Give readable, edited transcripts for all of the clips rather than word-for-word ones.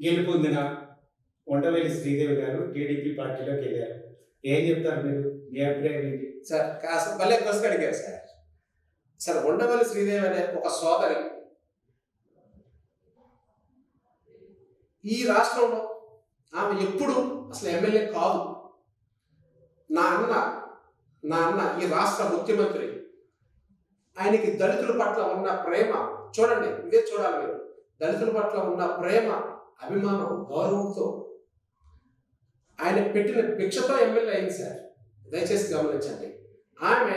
గెలుపొందిన ఉండవల్లి శ్రీదేవి గారు టీడీపీ పార్టీలోకి వెళ్ళారు. ఏం చెప్తారు మీరు? మీ అభిప్రాయం ఏంటి? సార్ కాస్త భలే ప్రశ్న అడిగారు సార్. సార్ ఉండవల్లి శ్రీదేవి అనే ఒక సోదరి ఈ రాష్ట్రంలో ఆమె ఎప్పుడు అసలు ఎమ్మెల్యే కాదు. నా అన్న ఈ రాష్ట్ర ముఖ్యమంత్రి. ఆయనకి దళితుల పట్ల ఉన్న ప్రేమ చూడండి, ఇదే చూడాలి మీరు. దళితుల పట్ల ఉన్న ప్రేమ, అభిమానం, గౌరవంతో ఆయన పెట్టిన భిక్షతో ఎమ్మెల్యే అయింది సార్. దయచేసి గమనించండి. ఆమె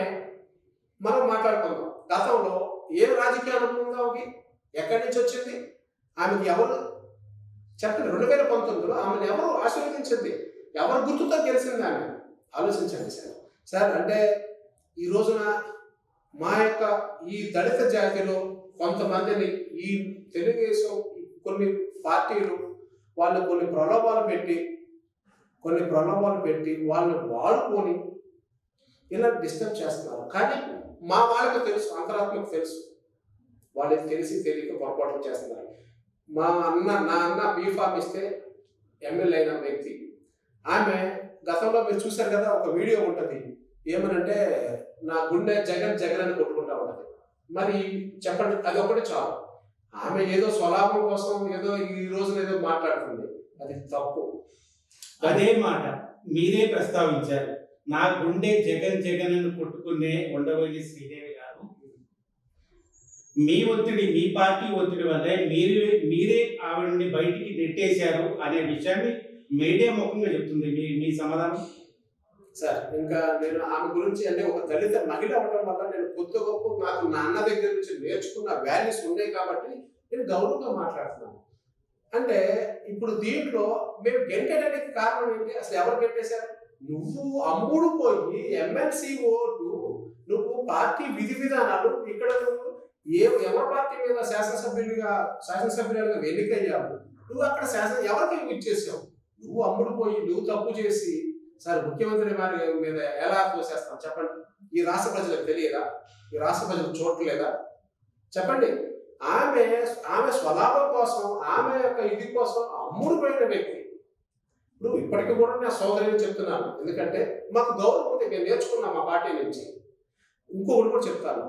మనం మాట్లాడుకుందాం. గతంలో ఏం రాజకీయ అనుభవం ఉందో ఆమెకి, ఎక్కడి నుంచి వచ్చింది, ఆమెకి ఎవరు చెప్పండి. 2019లో ఆమెను ఎవరు ఆశీర్వదించింది, ఎవరు గుర్తుతో గెలిచింది ఆమె? ఆలోచించండి సార్. సార్ అంటే ఈ రోజున మా యొక్క ఈ దళిత జాతిలో కొంతమందిని ఈ తెలుగుదేశం కొన్ని పార్టీలు వాళ్ళు కొన్ని ప్రలోభాలు పెట్టి వాళ్ళని వాడుకొని ఇలా డిస్టర్బ్ చేస్తున్నారు. కానీ మా వాళ్ళకి తెలుసు, అంతరాత్మకు తెలుసు, వాళ్ళకి తెలియక పొరపాట్లు చేస్తున్నారు. నా అన్న బీఫామ్ ఇస్తే ఎమ్మెల్యే అయిన వ్యక్తి. ఆమె గతంలో మీరు చూశారు కదా, ఒక వీడియో ఉంటుంది. ఏమనంటే నా గుండె జగన్ అని కొట్టుకుంటా ఉంటుంది. మరి చెప్పండి, అది ఒకటి చాలు. ఆమె ఏదో స్వలాభం కోసం ఏదో ఈ రోజున ఏదో మాట్లాడుతుంది, అది తప్పు. అదే మాట మీరే ప్రస్తావించారు. నా గుండె జగన్ అని కొట్టుకునే ఉండవల్లి శ్రీదేవి గారు మీ ఒత్తిడి, మీ పార్టీ ఒత్తిడి వల్లే మీరే ఆవిడని బయటికి నెట్టేశారు అనే విషయాన్ని మీడియా ముఖంగా చెప్తుంది. మీ సమాధానం? సార్ ఇంకా నేను ఆమె గురించి అంటే ఒక దళిత మహిళ అవడం వల్ల నేను కొత్త గొప్ప నాకు నా అన్న దగ్గర నుంచి నేర్చుకున్న వాల్యూస్ ఉన్నాయి కాబట్టి నేను గౌరవంగా మాట్లాడుతున్నాను. అంటే ఇప్పుడు దీంట్లో మేము గెంటడానికి కారణం ఏంటి? అసలు ఎవరు గెంటేశారు? నువ్వు అమ్ముడు పోయి ఎమ్మెల్సీ ఓటు, నువ్వు పార్టీ విధి విధానాలు, ఇక్కడ నువ్వు ఎవరి పార్టీ మీద శాసనసభ్యులుగా ఎన్నికయ్యావు, నువ్వు అక్కడ ఎవరికి ఇచ్చేసావు? నువ్వు అమ్ముడు పోయి నువ్వు తప్పు చేసి సార్ ముఖ్యమంత్రి మీద ఎలా తోసేస్తాం చెప్పండి? ఈ రాష్ట్ర ప్రజలకు తెలియదా? ఈ రాష్ట్ర ప్రజలకు చూడలేదా? చెప్పండి. ఆమె స్వలాభం కోసం, ఆమె యొక్క ఇది కోసం అమ్ముడు పోయిన వ్యక్తి. ఇప్పుడు ఇప్పటికీ కూడా నా సోదరిని చెప్తున్నాను, ఎందుకంటే మాకు గౌరవం ఉంది, మేము నేర్చుకున్నాం మా పార్టీ నుంచి. ఇంకొకటి కూడా చెప్తాను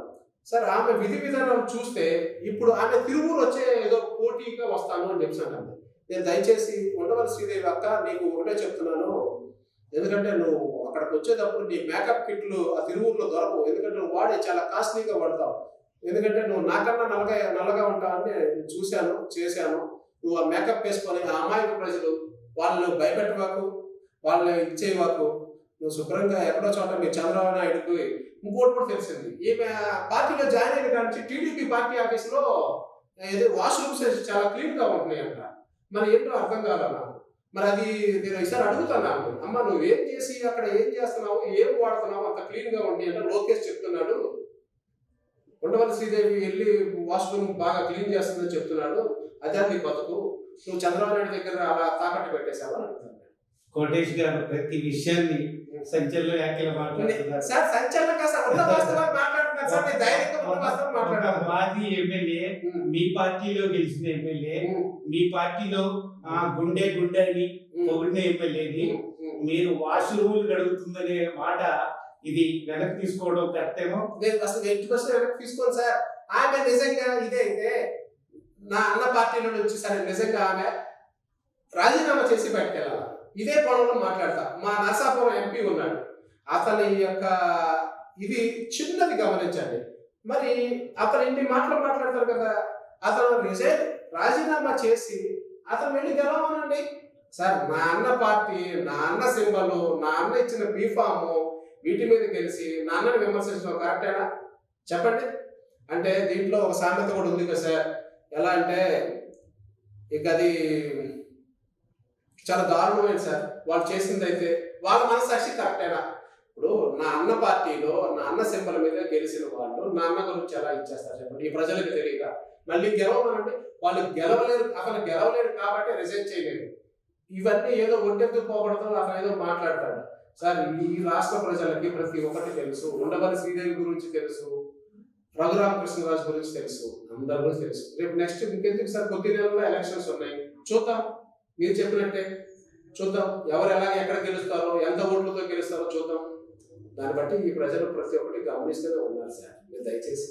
సార్, ఆమె విధి విధానాలు చూస్తే ఇప్పుడు ఆమె తిరుమూరు వచ్చే ఏదో పోటీగా వస్తాను అని చెప్తున్నాను. నేను దయచేసి ఉండవల్లి శ్రీదేవి అక్క, నీకు ఒకటే చెప్తున్నాను, ఎందుకంటే నువ్వు అక్కడికి వచ్చేటప్పుడు నీ మేకప్ కిట్లు ఆ తిరువురులో దొరకవు. ఎందుకంటే నువ్వు వాడే చాలా కాస్ట్లీగా వాడతావు. ఎందుకంటే నువ్వు నాకన్నా నల్లగా ఉంటావని నేను చూశాను, చేశాను. నువ్వు ఆ మేకప్ వేసుకొని ఆ అమాయక ప్రజలు వాళ్ళని భయపెట్టవాకు, వాళ్ళని ఇచ్చేవాకు. నువ్వు శుభ్రంగా ఎక్కడో చోట మీ చంద్రబాబు నాయుడుకి ఇంకోటి కూడా తెలిసింది, ఈమె పార్టీలో జాయిన్ అయిన కానీ టీడీపీ పార్టీ ఆఫీసులో ఏదో వాష్రూమ్స్ చాలా క్లీన్గా ఉంటున్నాయి అంట. మరి ఏంటో అర్థం కావాలా? మరి అది నేను ఈసారి అడుగుతున్నాను, అమ్మ నువ్వేం చేసి అక్కడ ఏం చేస్తున్నావు, ఏం వాడుతున్నావు, అంత క్లీన్గా ఉండి అంటే లోకేష్ చెప్తున్నాడు, ఉండవల్లి శ్రీదేవి వెళ్ళి వాష్రూమ్ బాగా క్లీన్ చేస్తుందని చెప్తున్నాడు. అదే నీ బతుకు, నువ్వు చంద్రబాబు నాయుడు దగ్గర అలా తాకట్టు పెట్టేశావా అని అడుగుతాను. కోటేష్ గారు ప్రతి విషయాన్ని సంచలన వ్యాఖ్యలు మాట్లాడుతున్నారు సార్. సంచలనం మాట్లాడుతున్నారు సార్, మాజీ ఎమ్మెల్యే, మీ పార్టీలో గెలిచిన ఎమ్మెల్యే, మీ పార్టీలో గుండె అని పొగిడిన ఎమ్మెల్యేని మీరు వాష్రూములు గడుగుతుందనే మాట, ఇది వెనక్కి తీసుకోవడం కరెక్టేమో? నేను అసలు 80% వెనక్కి తీసుకోను సార్. ఆమె నిజంగా ఇదైతే నా అన్న పార్టీలో నుంచి సరే నిజంగా ఆమె రాజీనామా చేసి బయటకెళ్ళాలి. ఇదే పొలంలో మాట్లాడతా. మా నరసాపురం ఎంపీ ఉన్నాడు, అతని యొక్క ఇది చిన్నది గమనించండి. మరి అతను ఇన్ని మాటలు మాట్లాడతారు కదా, అతను రాజీనామా చేసి అతను వెళ్ళి గెలవమనండి సార్. నా అన్న పార్టీ, నా అన్న సింబలు, నా అన్న ఇచ్చిన బీఫాము, వీటి మీద గెలిచి నా అన్నని విమర్శించడం కరెక్టేనా చెప్పండి? అంటే దీంట్లో ఒక సామెత కూడా ఉంది కదా సార్, ఎలా అంటే ఇక అది చాలా దారుణమైంది సార్. వాళ్ళు చేసింది అయితే వాళ్ళ మనసాక్షి కరెక్టేనా? ఇప్పుడు నా అన్న పార్టీలో నా అన్న సింబల్ మీద గెలిచిన వాళ్ళు నా అన్న గురించి ఎలా ఇచ్చేస్తారు చెప్పండి? ఈ ప్రజలకు తెలియదా? మళ్ళీ గెలవమనండి. వాళ్ళు గెలవలేరు, అతను గెలవలేరు కాబట్టి రిజైన్ చేయలేదు. ఇవన్నీ ఏదో ఒంటెత్తు పోకూడదు, అతను ఏదో మాట్లాడతాడు సార్. ఈ రాష్ట్ర ప్రజలకి ప్రతి ఒక్కటి తెలుసు. ఉండవల్లి శ్రీదేవి గురించి తెలుసు, రఘురామకృష్ణరాజు గురించి తెలుసు, అందరి గురించి తెలుసు. రేపు నెక్స్ట్ ఇంకెందుకు సార్, కొద్ది నెలల్లో ఎలక్షన్స్ ఉన్నాయి, చూద్దాం. మీరు చెప్పినట్టే చూద్దాం, ఎవరు ఎలాగ ఎక్కడ గెలుస్తారో, ఎంత ఓట్లతో గెలుస్తారో చూద్దాం. దాన్ని బట్టి ఈ ప్రజలు ప్రతి ఒక్కటి గమనిస్తూనే ఉన్నారు సార్. మీరు దయచేసి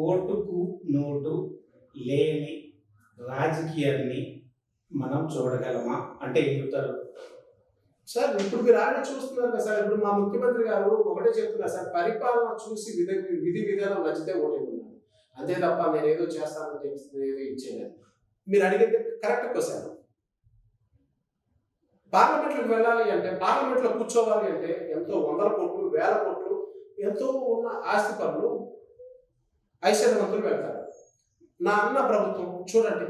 ఓటుకు నోటు లేని రాజకీయాన్ని మనం చూడగలమా అంటే ఏం చెప్తారు సార్? ఇప్పుడు మీరు ఆల్రెడీ చూస్తున్నారు కదా సార్. ఇప్పుడు మా ముఖ్యమంత్రి గారు ఒకటే చెప్తున్నారు సార్, పరిపాలన చూసి విధి విధానం నచ్చితే ఓటేస్తున్నాను, అంతే తప్ప నేను ఏదో చేస్తానని చెప్పి ఏదో ఇచ్చేయలేదు. మీరు అడిగితే కరెక్ట్ క్వశ్చన్. పార్లమెంట్లోకి వెళ్ళాలి అంటే, పార్లమెంట్లో కూర్చోవాలి అంటే ఎంతో వందల కోట్లు, వేల కోట్లు, ఎంతో ఉన్న ఆస్తి పనులు ఐశ్వర్యవంతులు వెళ్తారు. నా అన్న ప్రభుత్వం చూడండి,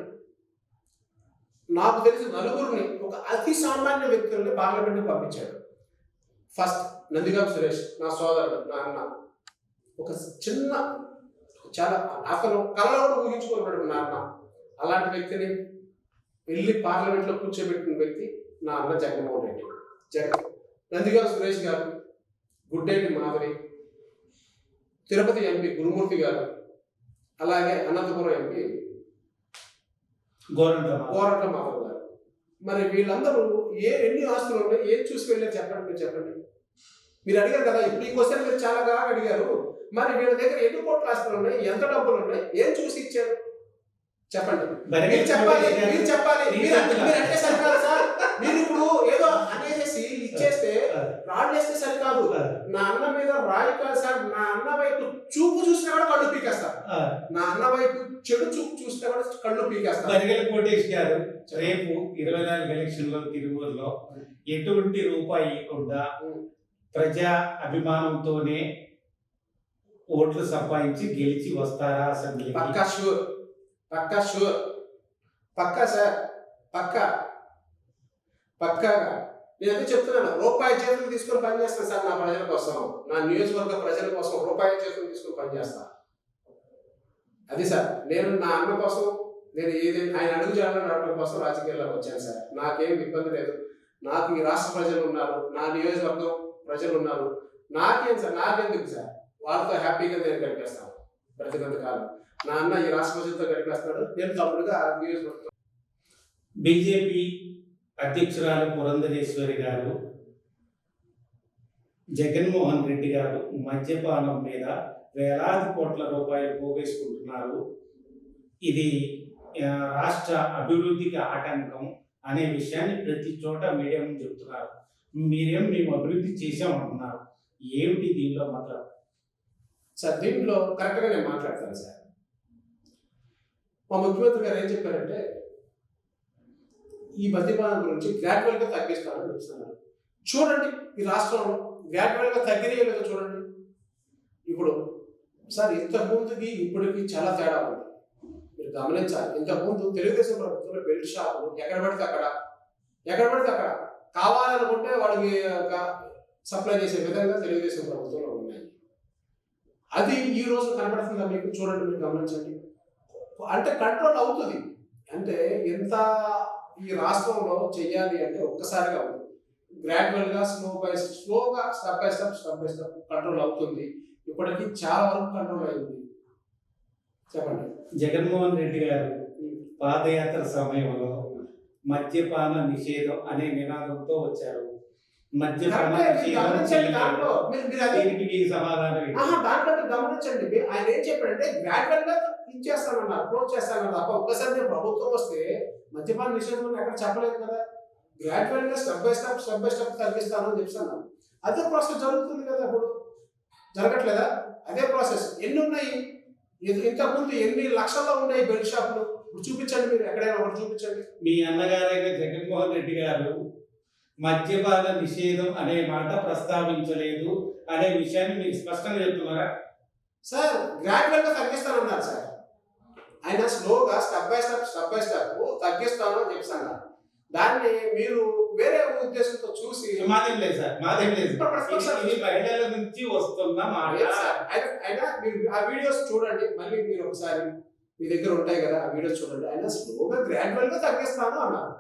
నాకు తెలిసి నలుగురిని, ఒక అతి సామాన్య వ్యక్తుల్ని పార్లమెంట్కి పంపించాడు. ఫస్ట్ నందిగాం సురేష్, నా సోదరుడు, నా అన్న, ఒక చిన్న చాలా అసలు కళలో కూడా ఊహించుకున్నాడు నా అన్న. అలాంటి వ్యక్తిని వెళ్ళి పార్లమెంట్లో కూర్చోబెట్టిన వ్యక్తి నా అన్న జగన్మోహన్ రెడ్డి. నందిగాం సురేష్ గారు, గుడ్డేటి మాధవి, తిరుపతి ఎంపీ గురుమూర్తి గారు, అలాగే అనంతపురం ఎంపీ గోరంట్ల మాధవ్ గారు. మరి వీళ్ళందరూ ఎన్ని ఆస్తులు ఉన్నాయి, ఏం చూసి వెళ్ళారు చెప్పండి, మీరు చెప్పండి. మీరు అడిగారు కదా, ఇప్పుడు ఈ క్వశ్చన్ మీరు చాలా బాగా అడిగారు. మరి వీళ్ళ దగ్గర ఎన్ని కోట్ల ఆస్తులు ఉన్నాయి, ఎంత డబ్బులు ఉన్నాయి, ఏం చూసి ఇచ్చారు చెప్పండి. మీరు చెప్పాలి, మీరు చెప్పాలి. మీరు అంటే సరికాదు సార్. మీరు ఇప్పుడు ఏదో అనేసి ఇచ్చేస్తే రాళ్ళు వేస్తే సరికాదు. నా అన్న మీద రాయి కాదు సార్. నా అన్న వైపు చూపు చూసినా కూడా కళ్ళు పీకేస్తారు. నా అన్న వైపు చెడు చూపు చూసినా కూడా కళ్ళు పీకేస్తారు. బరిగెల కోటేష్ గారు రేపు 24 ఎలక్షన్ లో తిరువూరులో ఎటువంటి రూపాయి ఇవ్వకుండా ప్రజా అభిమానంతోనే ఓట్లు సంపాదించి గెలిచి వస్తారా అసెంబ్లీ? పక్కా షూర్, పక్కా షూర్, పక్కా సార్, పక్కా పక్కాగా. నేను అదే చెప్తున్నాను, రూపాయి చేతులు తీసుకొని పనిచేస్తాను సార్. నా ప్రజల కోసం, నా నియోజకవర్గ ప్రజల కోసం రూపాయి చేతులు తీసుకొని పనిచేస్తాను. అది సార్, నేను నా అన్న కోసం, నేను ఏది ఆయన అడుగు జాడలో నడవడం కోసం రాజకీయాల్లోకి వచ్చాను సార్. నాకేం ఇబ్బంది లేదు. నాకు ఈ రాష్ట్ర ప్రజలు ఉన్నారు, నా నియోజకవర్గం ప్రజలు ఉన్నారు. నాకేం సార్, నాకెందుకు సార్? వాళ్ళతో హ్యాపీగా నేను గడిపేస్తాను బ్రతికంతకాలం. నా అన్న ఈ రాష్ట్ర ప్రజలతో గడిపేస్తాడు, నేను తమ్ముడుగా ఆ నియోజకవర్గం. బీజేపీ అధ్యక్షురాలు పురంధరేశ్వరి గారు, జగన్మోహన్ రెడ్డి గారు మద్యపానం మీద వేలాది కోట్ల రూపాయలు పోగేసుకుంటున్నారు, ఇది రాష్ట్ర అభివృద్ధికి ఆటంకం అనే విషయాన్ని ప్రతి చోట మీడియా ముందు చెప్తున్నారు. మేము అభివృద్ధి చేసామంటున్నారు. ఏమిటి దీనిలో మాత్రం సార్? దీంట్లో కరెక్ట్గా నేను మాట్లాడతాను సార్. మా ముఖ్యమంత్రి గారు ఏం చెప్పారంటే, ఈ మద్యపానం గురించి గ్రాడ్యువల్గా తగ్గిస్తానని చెప్తున్నారు. చూడండి, ఈ రాష్ట్రంలో గ్రాడ్యువల్గా తగ్గినాయో లేదో చూడండి. ఇప్పుడు సార్, ఇంతకుముందుకి ఇప్పటికి చాలా తేడా ఉంది. మీరు గమనించాలి. ఇంతకుముందు తెలుగుదేశం ప్రభుత్వంలో బెల్ట్ షాపులు ఎక్కడ పడితే అక్కడ కావాలనుకుంటే వాళ్ళకి సప్లై చేసే విధంగా తెలుగుదేశం ప్రభుత్వంలో ఉన్నాయి. అది ఈ రోజు కనబడుతుందా మీకు? చూడండి, మీరు గమనించండి. అంటే కంట్రోల్ అవుతుంది. అంటే ఎంత ఈ రాష్ట్రంలో చెయ్యాలి అంటే ఒక్కసారిగా అవుతుంది. గ్రాడ్యువల్గా స్లోగా స్టెప్ బై స్టెప్ కంట్రోల్ అవుతుంది. ఇప్పటికీ చాలా వరకు కంట్రోల్ అయింది. చెప్పండి. జగన్మోహన్ రెడ్డి గారు పాదయాత్ర సమయంలో మద్యపాన నిషేధం అనే నినాదంతో వచ్చారు. మద్యపాన దాంట్లో గమనించండి. ఆయన ఏం చెప్పాడంటే గ్రాడ్యువల్గా ఇచ్చేస్తానన్నారు, క్లోజ్ చేస్తానన్నారు తప్ప ఒక్కసారి నేను ప్రభుత్వం వస్తే మద్యపాన నిషేధం ఎక్కడ చెప్పలేదు కదా. గ్రాడ్యువల్గా స్టెప్ బై స్టెప్ తగ్గిస్తాను అని చెప్తాను. అదే ప్రాసెస్ జరుగుతుంది కదా. ఇప్పుడు జరగట్లేదా? అదే ప్రాసెస్. ఎన్ని ఉన్నాయి? ఇంతకుముందు ఎన్ని లక్షల్లో ఉన్నాయి బెల్ట్ షాపులు? ఇప్పుడు చూపించండి, మీరు ఎక్కడైనా ఒకటి చూపించండి. మీ అన్నగారైన జగన్మోహన్ రెడ్డి గారు మద్యపాన నిషేధం అనే మాట ప్రస్తావించలేదు అనే విషయాన్ని మీరు స్పష్టంగా చెప్తున్నారా? సార్, గ్రాడ్యువల్గా తగ్గిస్తానన్నారు సార్. ఆయన స్లోగా స్టెప్ బై స్టెప్ తగ్గిస్తాను అని చెప్తాను. దాన్ని మీరు వేరే ఉద్దేశంతో చూసి మాదేం లేదు సార్, మాదేం లేదు. ఇది మహిళల నుంచి వస్తున్న మాట. అయినా మీరు ఆ వీడియోస్ చూడండి, మళ్ళీ మీరు ఒకసారి మీ దగ్గర ఉంటాయి కదా, ఆ వీడియోస్ చూడండి. ఆయన స్లోగా గ్రాడ్యువల్గా తగ్గిస్తాను అన్నారు.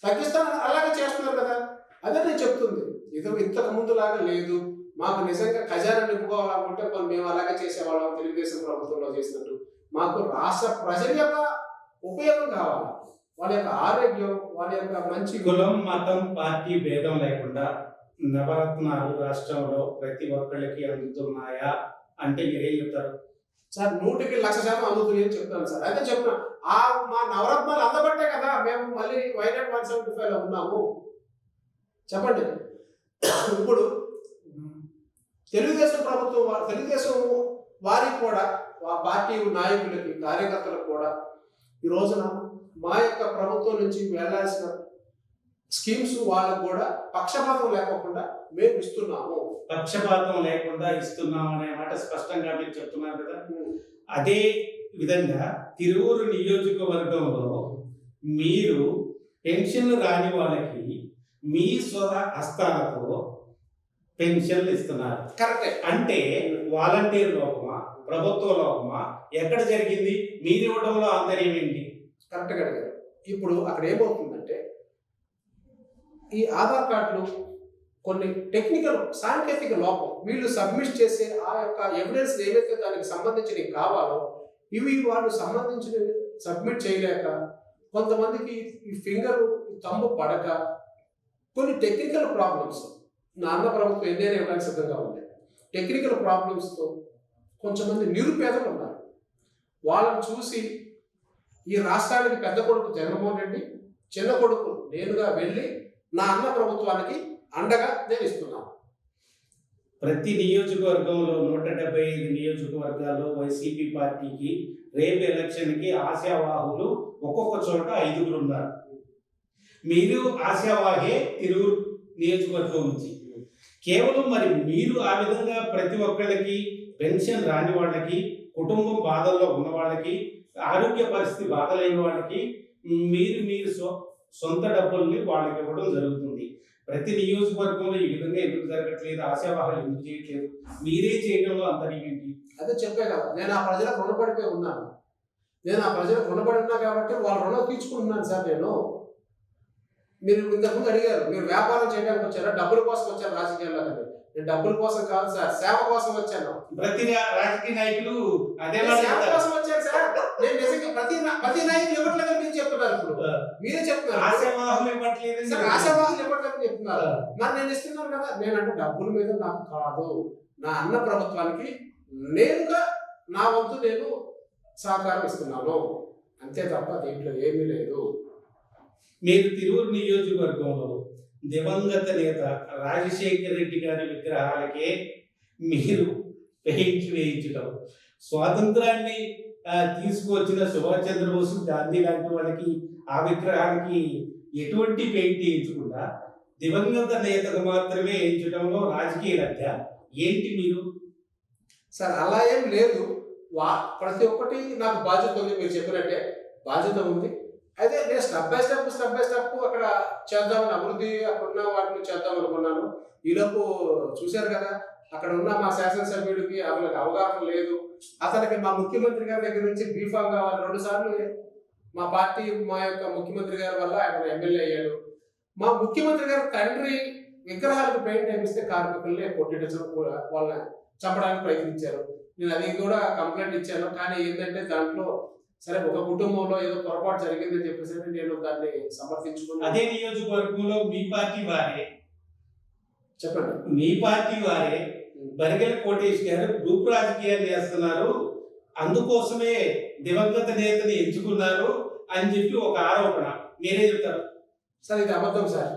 తగ్గిస్తాను అలాగే చేస్తున్నారు కదా. అదే నేను చెప్తుంది. ఇది ఇంతకు ముందు లాగా లేదు. మాకు నిజంగా ఖజానా నింపుకోవాలనుకుంటే మేము అలాగే చేసేవాళ్ళం, తెలుగుదేశం ప్రభుత్వంలో చేసినట్టు. మాకు రాష్ట్ర ప్రజల యొక్క ఉపయోగం కావాలి. వాళ్ళ యొక్క ఆరోగ్యం, వాళ్ళ యొక్క మంచి కులం మతం పార్టీ భేదం లేకుండా నవరత్నాలు రాష్ట్రంలో ప్రతి ఒక్కళ్ళకి అందుతున్నాయా అంటే మీరేం చెప్తారు? సార్ 100కి 1,00,000% అందుతుంది అని చెప్తాను సార్. అయితే చెప్తున్నా మా నవరత్నాలు అందబట్టే కదా మేము మళ్ళీ వైనాట్ 175లో ఉన్నాము. చెప్పండి. ఇప్పుడు తెలుగుదేశం ప్రభుత్వం తెలుగుదేశం వారికి కూడా పార్టీ నాయకులకి కార్యకర్తలకు కూడా ఈ రోజున మా యొక్క ప్రభుత్వం నుంచి వెళ్లాల్సిన స్కీమ్స్ వాళ్ళకు కూడా పక్షపాతం లేకుండా మేము ఇస్తున్నాము. పక్షపాతం లేకుండా ఇస్తున్నాం అనే మాట స్పష్టంగా మీరు చెప్తున్నారు కదా. అదే విధంగా తిరువూరు నియోజకవర్గంలో మీరు పెన్షన్లు రాని వాళ్ళకి మీ స్వ హస్తాలతో పెన్షన్లు ఇస్తున్నారు. కరెక్టే. అంటే వాలంటీర్ లోపమా, ప్రభుత్వ లోపమా, ఎక్కడ జరిగింది? మీరు ఇవ్వడంలో ఆంతర్యం ఏంటి? కరెక్ట్గా అడిగారు. ఇప్పుడు అక్కడ ఏమవుతుందంటే ఈ ఆధార్ కార్డులు కొన్ని టెక్నికల్ సాంకేతిక లోపం, వీళ్ళు సబ్మిట్ చేసే ఆ యొక్క ఎవిడెన్స్ ఏవైతే దానికి సంబంధించినవి కావాలో ఇవి వాళ్ళు సంబంధించిన సబ్మిట్ చేయలేక కొంతమందికి ఈ ఫింగర్ తంబు పడక కొన్ని టెక్నికల్ ప్రాబ్లమ్స్ నా అన్న ప్రభుత్వం ఎన్నైనా ఇవ్వడానికి సిద్ధంగా ఉంది. టెక్నికల్ ప్రాబ్లమ్స్తో కొంతమంది నిరుపేదలు ఉన్నారు. వాళ్ళని చూసి ఈ రాష్ట్రానికి పెద్ద కొడుకు జగన్మోహన్ రెడ్డి, చిన్న కొడుకు నేనుగా వెళ్ళి నా అన్న ప్రభుత్వానికి అండగా నేను ఇస్తున్నాను. ప్రతి నియోజకవర్గంలో 175 నియోజకవర్గాల్లో వైసీపీ పార్టీకి రేపు ఎలక్షన్కి ఆశావాహులు ఒక్కొక్క చోట 5 ఉన్నారు. మీరు ఆశావాహే తిరువురు నియోజకవర్గం నుంచి. కేవలం మరి మీరు ఆ విధంగా ప్రతి ఒక్కళ్ళకి పెన్షన్ రాని వాళ్ళకి, కుటుంబం బాధల్లో ఉన్న వాళ్ళకి, ఆరోగ్య పరిస్థితి బాధలేని వాళ్ళకి మీరు సొంత డబ్బుల్ని వాళ్ళకి ఇవ్వడం జరుగుతుంది. ప్రతి నియోజకవర్గంలో ఈ విధంగా ఎందుకు జరగట్లేదు? ఆశావాహాలు ఎందుకు చేయట్లేదు? మీరే చేయడంలో అంతర్యం ఏంటి? అదే చెప్పే కదా, నేను ఆ ప్రజలకు రుణపడిపోయి ఉన్నాను. నేను ఆ ప్రజలకు రుణపడి ఉన్నా కాబట్టి వాళ్ళ రుణం తీర్చుకుంటున్నాను సార్. మీరు ఇంతకుముందు అడిగారు, మీరు వ్యాపారం చేయడానికి వచ్చారా, డబ్బుల కోసం వచ్చారు రాజకీయాల్లో? నేను డబ్బుల కోసం కాదు సార్, సేవ కోసం వచ్చాను. ప్రతి రాజకీయ నాయకులు అదే సేవ కోసం వచ్చాను సార్. నేను నిజంగా ప్రతి నాయకులు ఇవ్వట్లేదని మీరు చెప్తున్నారు. ఇప్పుడు మీరే చెప్తున్నారు ఆశావాహులు ఇవ్వట్లేదు సార్, ఆశావాహులు ఇవ్వట్లేదని చెప్తున్నారు. మరి నేను ఇస్తున్నాను కదా. నేనంటే డబ్బుల మీద నాకు కాదు, నా అన్న ప్రభుత్వానికి నేనుగా నా వంతు నేను సహకారం ఇస్తున్నాను, అంతే తప్ప దీంట్లో ఏమీ లేదు. మీరు తిరువురు నియోజకవర్గంలో దివంగత నేత రాజశేఖర రెడ్డి గారి విగ్రహాలకే మీరు పెయింట్ వేయించడం, స్వాతంత్రాన్ని తీసుకువచ్చిన సుభాష్ చంద్రబోస్, గాంధీ లాంటి వాళ్ళకి ఆ విగ్రహానికి ఎటువంటి పెయింట్ వేయించకుండా దివంగత నేతకు మాత్రమే వేయించడంలో రాజకీయ లబ్ధ ఏంటి మీరు? సార్ అలా ఏం లేదు. ప్రతి ఒక్కటి నాకు బాధ్యత ఉంది. మీరు చెప్పినట్టే బాధ్యత ఉంది. అయితే నేను స్టెప్ బై స్టెప్ అక్కడ చేద్దామని, అభివృద్ధి అక్కడ ఉన్న వాటిని చేద్దాం అనుకున్నాను. ఈలోపు చూశారు కదా, అక్కడ ఉన్న మా శాసనసభ్యుడికి అతనికి అవగాహన లేదు. అతనికి మా ముఖ్యమంత్రి గారి దగ్గర నుంచి బీఫామ్ కావాలి. 2 సార్లు మా పార్టీ, మా యొక్క ముఖ్యమంత్రి గారి వల్ల ఆయన ఎమ్మెల్యే అయ్యాడు. మా ముఖ్యమంత్రి గారి తండ్రి విగ్రహాలకు పెయింట్ వేపిస్తే కార్మికుల్ని కొట్టించడం, వాళ్ళని చంపడానికి ప్రయత్నించారు. నేను అది కూడా కంప్లైంట్ ఇచ్చాను. కానీ ఏంటంటే దాంట్లో సరే ఒక కుటుంబంలో ఏదో పొరపాటు జరిగిందని చెప్పేసి నేను దాన్ని సమర్థించుకున్నాను. అదే నియోజకవర్గంలో మీ పార్టీ వారే, చెప్పండి, మీ పార్టీ వారే బరిగెల కోటేష్ గారు గ్రూప్ రాజకీయాలు చేస్తున్నారు, అందుకోసమే దివంగత నేతని ఎంచుకున్నారు అని చెప్పి ఒక ఆరోపణ. మీరే చెప్తారు సార్? ఇది అబద్ధం సార్,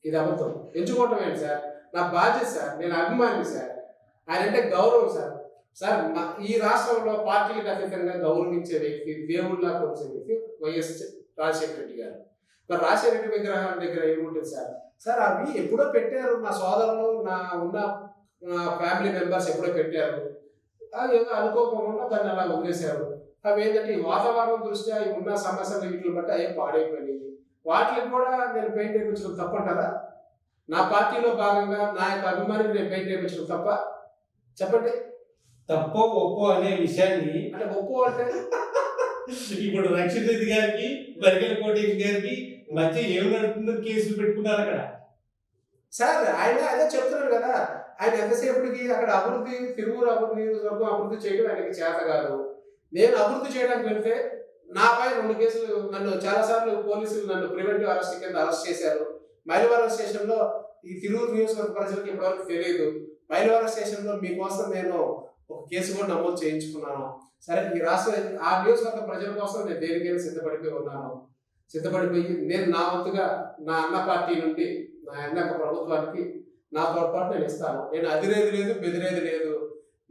ఇది అబద్ధం. ఎంచుకోవటం ఏంటి సార్? నా బాధ్యత సార్, నేను అభిమాని సార్, ఆయన అంటే గౌరవం సార్. సార్ ఈ రాష్ట్రంలో పార్టీలకు అతీతంగా గౌరవించే వ్యక్తి, దేవుళ్ళ కొలిచే వ్యక్తి వైఎస్ రాజశేఖర రెడ్డి గారు. మరి రాజశేఖర రెడ్డి విగ్రహాల దగ్గర ఏముంటుంది సార్? సార్ అవి ఎప్పుడో పెట్టారు, నా సోదరులు, నా ఉన్న ఫ్యామిలీ మెంబర్స్ ఎప్పుడో పెట్టారు. అది ఏదో అనుకోకుండా దాన్ని అలా వదిలేశారు. అవి ఏంటంటే ఈ వాతావరణం దృష్ట్యా ఉన్న సమస్యలు వీటిని బట్టి అవి పాడైపోయినాయి. వాటికి కూడా నేను పెయింట్ వేయించడం తప్పంటారా? నా పార్టీలో భాగంగా నా యొక్క అభిమానికి నేను పెయింట్ వేయించడం తప్ప? చెప్పండి. తప్పో ఒప్పో అనే విషయాన్ని, అంటే ఒప్పో అంటే ఇప్పుడు రక్షిత్ రెడ్డి గారికి బరిగెల కోటేష్ గారికి మధ్య ఏం నడుతుందో కేసులు పెట్టుకున్నారు అక్కడ. సార్ ఆయన అదే చెప్తున్నాడు కదా, ఆయన ఎంతసేపటికి అక్కడ అభివృద్ధి, తిరువురు అభివృద్ధి, నియోజకవర్గం అభివృద్ధి చేయడం ఆయనకి చేత కాదు. నేను అభివృద్ధి చేయడానికి వెళ్తే నాపై 2 కేసులు నన్ను చాలాసార్లు పోలీసులు నన్ను ప్రివెంటివ్ అరెస్ట్ కింద అరెస్ట్ చేశారు. మైలవరం స్టేషన్లో ఈ తిరువురు నియోజకవర్గ ప్రజలకు ఇప్పటివరకు తెలియదు. మైలవరం స్టేషన్లో మీకోసం నేను ఒక కేసు కూడా నమోదు చేయించుకున్నాను. సరే ఈ రాష్ట్ర ఆ నియోజకవర్గ ప్రజల కోసం నేను దేనికైనా సిద్ధపడిపోయి నేను నా వంతుగా నా అన్న పార్టీ నుండి నా అన్న ప్రభుత్వానికి నా తోడ్పాటు నేను ఇస్తాను. నేను అదిరేది లేదు, బెదిరేది లేదు.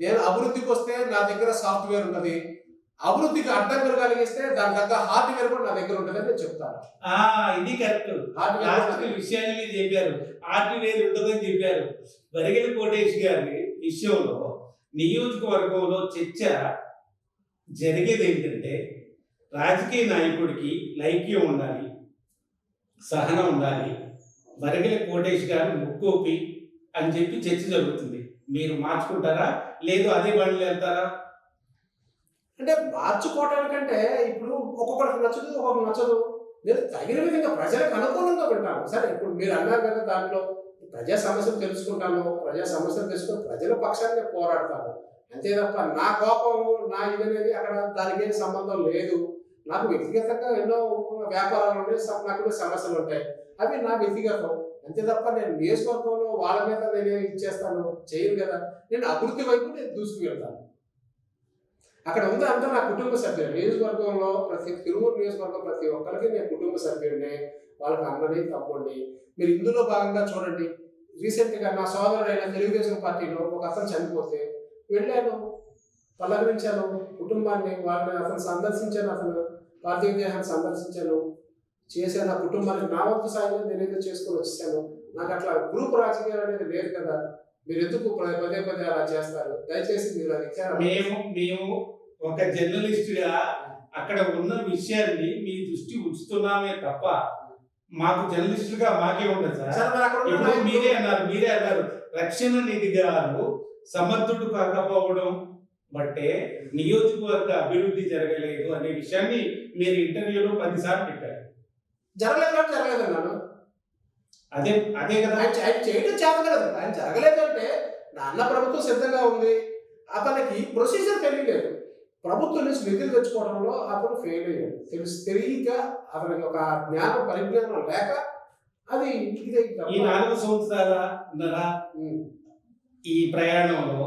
నేను అభివృద్ధికి వస్తే నా దగ్గర సాఫ్ట్వేర్ ఉంటుంది, అభివృద్ధికి అడ్డంకులు కలిగిస్తే దాని తగ్గ హార్డ్వేర్ కూడా నా దగ్గర ఉంటుందని నేను చెప్తాను. ఇది కరెక్ట్. హార్డ్వేర్ విషయాన్ని మీరు చెప్పారు, హార్డ్వేర్ ఉంటుందని చెప్పారు. వరిగెల కోటేష్ గారి విషయంలో నియోజకవర్గంలో చర్చ జరిగేది ఏంటంటే రాజకీయ నాయకుడికి లైక్యం ఉండాలి, సహనం ఉండాలి. వరిగెల కోటేష్ గారు ముక్కోపి అని చెప్పి చర్చ జరుగుతుంది. మీరు మార్చుకుంటారా, లేదు అదే బండ్లు వెళ్తారా? అంటే మార్చుకోవటానికంటే ఇప్పుడు ఒక్కొక్కరికి నచ్చదు, ఒక్కొక్కరికి నచ్చదు. నేను తగిన విధంగా ప్రజలకు అనుకూలంగా వింటాను. సరే ఇప్పుడు మీరు అన్నారు కదా, దాంట్లో ప్రజా సమస్యలు తెలుసుకుంటాను, ప్రజా సమస్యలు తెలుసుకుని ప్రజల పక్షాన్ని నేను పోరాడతాను. అంతే తప్ప నా కోపము నా ఇదనేది అక్కడ దానికి ఏం సంబంధం లేదు. నాకు వ్యక్తిగతంగా ఎన్నో వ్యాపారాలు ఉంటాయి, నాకు సమస్యలు ఉంటాయి, అవి నా వ్యక్తిగతం. అంతే తప్ప నేను నియోజకవర్గంలో వాళ్ళ మీద నేను ఇచ్చేస్తాను చేయను కదా. నేను అభివృద్ధి వైపు నేను దూసుకు వెళ్తాను. అక్కడ ఉంది అంతా నా కుటుంబ సభ్యులు. నియోజకవర్గంలో తిరువూరు నియోజకవర్గం ప్రతి ఒక్కరికి నేను కుటుంబ సభ్యుడిని, వాళ్ళకి అన్నని తమ్ముడిని. మీరు ఇందులో భాగంగా చూడండి, రీసెంట్గా నా సోదరుడైన తెలుగుదేశం పార్టీలో ఒక అతను చనిపోతే వెళ్ళాను, పలకరించాను కుటుంబాన్ని, వాళ్ళని అతను సందర్శించాను, అతను పార్థివ దేహాన్ని సందర్శించాను, చేశాను. ఆ కుటుంబానికి నా వంతు సాయం నేనేదో చేసుకొని వచ్చేసాను. నాకు అట్లా గ్రూప్ రాజకీయాలు అనేది లేదు కదా. మీరు ఎందుకు పదే పదే అలా చేస్తారు? దయచేసి మీరు అది మేము ఒక జర్నలిస్టుగా అక్కడ ఉన్న విషయాన్ని మీ దృష్టి ఉంచుతున్నామే తప్ప మాకు జర్నలిస్టుగా మాకే ఉండదు సార్. మీరే అన్నారు రక్షణ నిధి గారు సమర్థుడు కాకపోవడం బట్టే నియోజకవర్గ అభివృద్ధి జరగలేదు అనే విషయాన్ని మీరు ఇంటర్వ్యూలో 10 సార్లు చెప్పారు. జరగలేదన్నాను. అదే కదా ఆయన చేయడం చేత కదా. ఆయన జరగలేదు అంటే నా అన్న ప్రభుత్వం సిద్ధంగా ఉంది, అతనికి ప్రొసీజర్ తెలియలేదు. ప్రభుత్వం నుంచి నిధులు తెచ్చుకోవడంలో అతను ఫెయిల్ అయ్యాడు. తెలియక అతనికి ఒక జ్ఞానం పరిజ్ఞానం లేక అది ఈ 4 సంవత్సరాల ఈ ప్రయాణంలో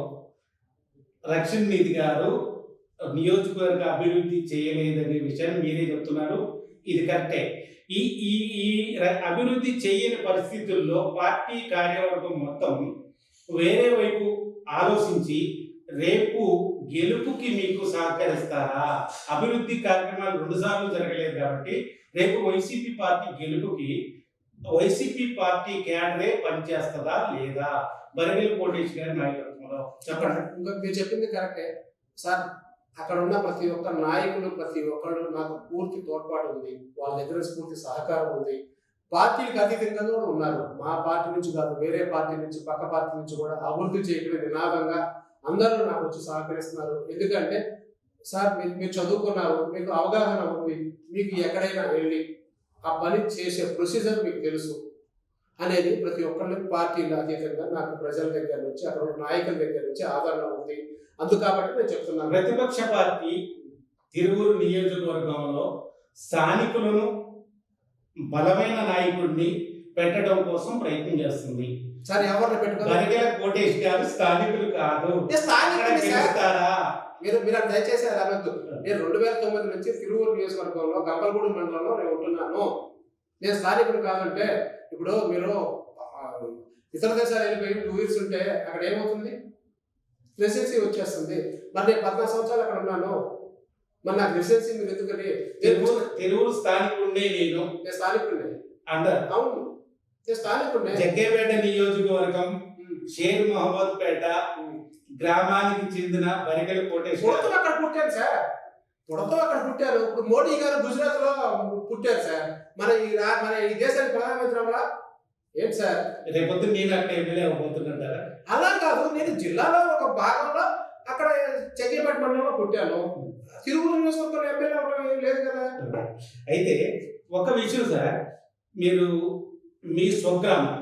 రక్షణ నిధి గారు నియోజకవర్గ అభివృద్ధి చేయలేదనే విషయాన్ని మీరే చెప్తున్నారు. ఇది కరెక్టే. ఈ ఈ ఈ అభివృద్ధి చేయని పరిస్థితుల్లో పార్టీ కార్యవర్గం మొత్తం వేరే వైపు ఆలోచించి రేపు గెలుపుకి మీకు సహకరిస్తారా? అభివృద్ధి కార్యక్రమాలు 2 సార్లు జరగలేదు కాబట్టి రేపు వైసీపీ పార్టీ గెలుపుకి వైసీపీ పార్టీ క్యాడరే పనిచేస్తుందా లేదా? వరిగెల కోటేష్ గారి నాయకత్వంలో చెప్పండి. ఇంకా మీరు చెప్పింది కరెక్టే సార్. అక్కడ ఉన్న ప్రతి ఒక్క నాయకులు, ప్రతి ఒక్కళ్ళు నాకు పూర్తి తోడ్పాటు ఉంది, వాళ్ళ దగ్గర పూర్తి సహకారం ఉంది. పార్టీలకు అతీతంగా కూడా ఉన్నారు. మా పార్టీ నుంచి కాదు, వేరే పార్టీ నుంచి, పక్క పార్టీ నుంచి కూడా అభివృద్ధి చేయడం నినాదంగా అందరూ నాకు వచ్చి సహకరిస్తున్నారు. ఎందుకంటే సార్ మీరు చదువుకున్నారు, మీకు అవగాహన ఉంది, మీకు ఎక్కడైనా వెళ్ళి ఆ పని చేసే ప్రొసీజర్ మీకు తెలుసు అనేది ప్రతి ఒక్కళ్ళకి పార్టీల అతీతంగా నాకు ప్రజల దగ్గర నుంచి, అక్కడ ఉన్న నాయకుల దగ్గర నుంచి ఆదరణ ఉంది. కాబట్టి నేను చెప్తున్నాను, ప్రతిపక్ష పార్టీ తిరువూరు నియోజకవర్గంలో స్థానికులను బలమైన నాయకుడిని పెట్టడం కోసం ప్రయత్నం చేస్తుంది. సార్ ఎవరిని పెట్టుకోవాలి? వరిగెల కోటేష్ గారు స్థానికులు కాదు. మీరు దయచేసి అది అనొద్దు. నేను 2009 నుంచి తిరువూరు నియోజకవర్గంలో గంపలగూడెం మండలంలో నేను ఉంటున్నాను. నేను స్థానికుడు కాదంటే ఇప్పుడు మీరు ఇతర దేశాలు వెళ్ళిపోయి 2 years ఉంటే అక్కడ ఏమవుతుంది? రెసిడెన్సీ వచ్చేస్తుంది. మరి నేను 14 సంవత్సరాలు అక్కడ ఉన్నాను, మరి నాకు రెసిడెన్సీ మీరు ఎందుకని? తిరువూరు స్థానికుడినే. నేను స్థానికుడినే అంటారు. అవును, నేను స్థానికుడినే. జగ్గేపేట నియోజకవర్గం షేర్ మహమ్మద్ పేట గ్రామానికి చెందిన వరిగెల కోటేష్ అక్కడ పుట్టాను సార్. అక్కడ పుట్టారు. ఇప్పుడు మోడీ గారు గుజరాత్ లో పుట్టారు సార్. మన ఈ దేశానికి ప్రధానమంత్రి అవ్వాలా ఏంటి సార్? రేపొద్దు నేను అక్కడ ఎమ్మెల్యే అవ్వబోతుంటారా? అలా కాదు, నేను జిల్లాలో ఒక భాగంలో అక్కడ జగ్గేపేట మండలంలో పుట్టాను. తిరువూరు నియోజకవర్గంలో ఎమ్మెల్యే అవ్వడం లేదు కదా. అయితే ఒక విషయం సార్, మీరు మీ స్వగ్రామం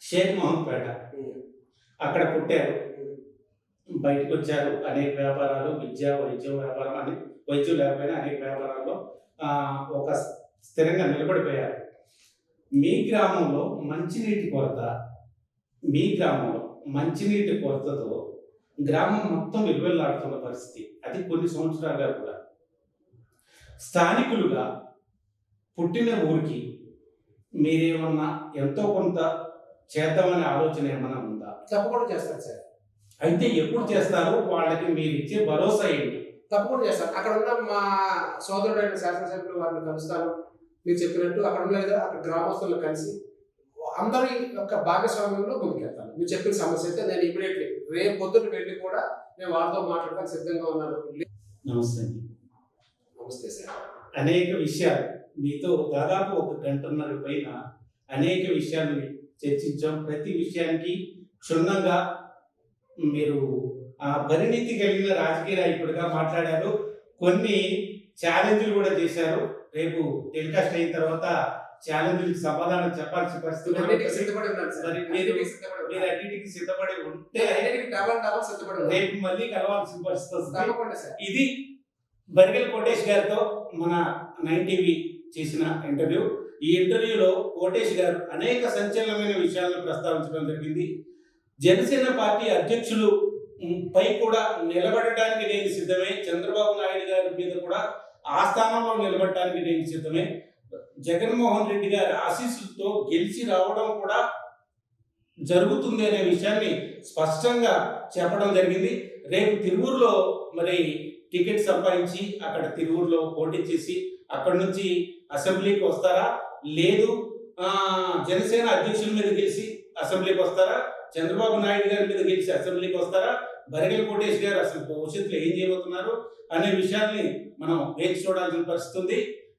షేక్ మహమ్మద్ పేట అక్కడ పుట్టారు. బయటకు వచ్చారు. అనేక వ్యాపారాలు, విద్య, వైద్యం, వ్యాపారం అని వైద్యం లేకపోయినా అనేక వ్యాపారాల్లో ఒక స్థిరంగా నిలబడిపోయారు. మీ గ్రామంలో మంచినీటి కొరత, మీ గ్రామంలో మంచినీటి కొరతతో గ్రామం మొత్తం విలువెల్లాడుతున్న పరిస్థితి, అది కొన్ని సంవత్సరాలుగా కూడా. స్థానికులుగా పుట్టిన ఊరికి మీరేమన్నా ఎంతో కొంత చేద్దామనే ఆలోచన ఏమైనా ఉందా? తప్పకుండా చేస్తాను సార్. అయితే ఎప్పుడు చేస్తారు? వాళ్ళకి మీరు ఇచ్చే భరోసా ఏంటి? తప్పకుండా చేస్తాను. అక్కడ ఉన్న మా సోదరుడైన శాసనసభ్యులు వారిని కలుస్తాను. మీరు చెప్పినట్టు అక్కడ ఉన్న అక్కడ గ్రామస్తులను కలిసి అందరి యొక్క భాగస్వామ్యంలో ముందుకెళ్తాను. మీరు చెప్పిన సమస్య అయితే నేను ఇమీడియట్లీ రేపు పొద్దున్న వెళ్ళి కూడా నేను వారితో మాట్లాడడానికి సిద్ధంగా ఉన్నాను. నమస్తే. నమస్తే సార్. అనేక విషయాలు మీతో దాదాపు 1 గంటన్నర పైన అనేక విషయాలు చర్చించాం. ప్రతి విషయానికి క్షుణ్ణంగా మీరు పరిణితి కలిగిన రాజకీయ నాయకుడిగా మాట్లాడారు. కొన్ని ఛాలెంజ్లు కూడా చేశారు. రేపు టెలికాస్ట్ అయిన తర్వాత ఛాలెంజ్లకు సమాధానం చెప్పాల్సిన పరిస్థితి మీరు అన్నిటికీ సిద్ధపడి ఉంటే రేపు మళ్ళీ కలవాల్సిన పరిస్థితి వస్తుంది. ఇది బరిగెల కోటేష్ గారితో మన 9 టీవీ చేసిన ఇంటర్వ్యూ. ఈ ఇంటర్వ్యూలో కోటేష్ గారు అనేక సంచలనమైన విషయాలను ప్రస్తావించడం జరిగింది. జనసేన పార్టీ అధ్యక్షులు పై కూడా నిలబడటానికి నేను సిద్ధమే, చంద్రబాబు నాయుడు గారి మీద కూడా ఆ స్థానంలో నిలబడటానికి నేను సిద్ధమే, జగన్మోహన్ రెడ్డి గారి ఆశీస్సులతో గెలిచి రావడం కూడా జరుగుతుంది అనే విషయాన్ని స్పష్టంగా చెప్పడం జరిగింది. రేపు తిరువూరులో మరి టికెట్ సంపాదించి అక్కడ తిరువూరులో పోటీ చేసి అక్కడి నుంచి అసెంబ్లీకి వస్తారా, లేదు జనసేన అధ్యక్షుల మీద గెలిచి అసెంబ్లీకి వస్తారా, చంద్రబాబు నాయుడు గారి మీద గెలిచి అసెంబ్లీకి వస్తారా, బరిగెల కోటేష్ గారు అసలు భవిష్యత్తులో ఏం చేయబోతున్నారు అనే విషయాన్ని మనం వేచి చూడాల్సిన పరిస్థితి ఉంది.